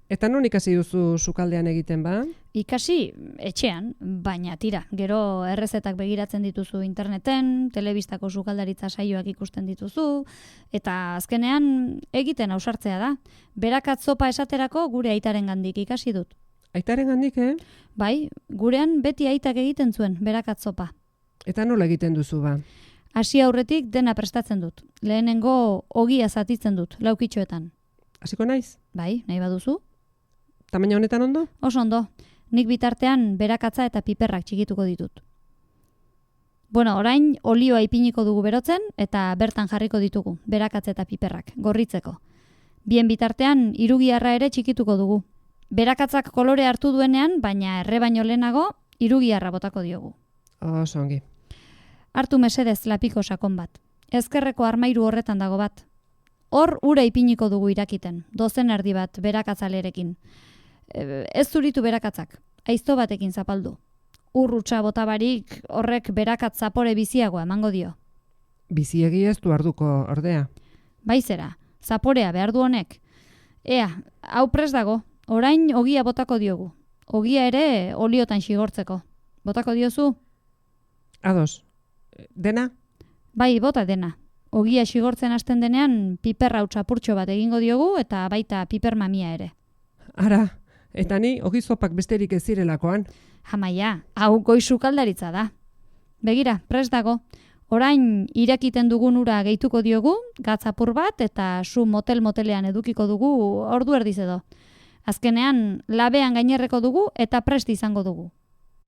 Eta non ikasi duzu sukaldean egiten ba? Ikasi etxean, baina tira, gero errezetak begiratzen dituzu interneten, telebistako sukaldaritza saioak ikusten dituzu, eta azkenean egiten ausartzea da. Berakat zopa esaterako gure aitarengandik ikasi dut. Aitarengandik, Bai, gurean beti aitak egiten zuen berakat zopa. Eta nola egiten duzu ba? Hasi aurretik dena prestatzen dut. Lehenengo ogia zatitzen dut, laukitxoetan. Hasiko naiz? Bai, nahi baduzu? Tamaina honetan ondo? Oso ondo. Nik bitartean berakatza eta piperrak txikituko ditut. Bueno, orain olioa ipiniko dugu berotzen eta bertan jarriko ditugu berakatza eta piperrak, gorritzeko. Bien bitartean hirugiarra ere txikituko dugu. Berakatzak kolore hartu duenean, baina erre baino lehenago hirugiarra botako diogu. Oso ongi. Hartu mesedez lapiko sakon bat. Ezkerreko armairu horretan dago bat. Hor ura ipiniko dugu irakiten, dozen erdi bat berakatzalerekin. Ez zuritu berakatzak, aizto batekin zapaldu. Urrutsa botabarik horrek berakat zapore biziagoa emango dio. Biziegi ez du arduko ordea. Baizera, zaporea behar du honek. Ea, hau prest dago, orain ogia botako diogu. Ogia ere oliotan xigortzeko. Botako diozu? Ados. Dena? Bai, bota dena. Ogia xigortzen hasten denean piperra utxapurtxo bat egingo diogu eta baita piper mamia ere. Ara, eta ni ogi zopak besterik ez zirelakoan. Jamaia, hau goi sukaldaritza da. Begira, prest dago. Orain irakiten dugun ura gehituko diogu, gatzapur bat eta su motel-motelean edukiko dugu ordu erdiz edo. Azkenean labean gainerreko dugu eta prest izango dugu.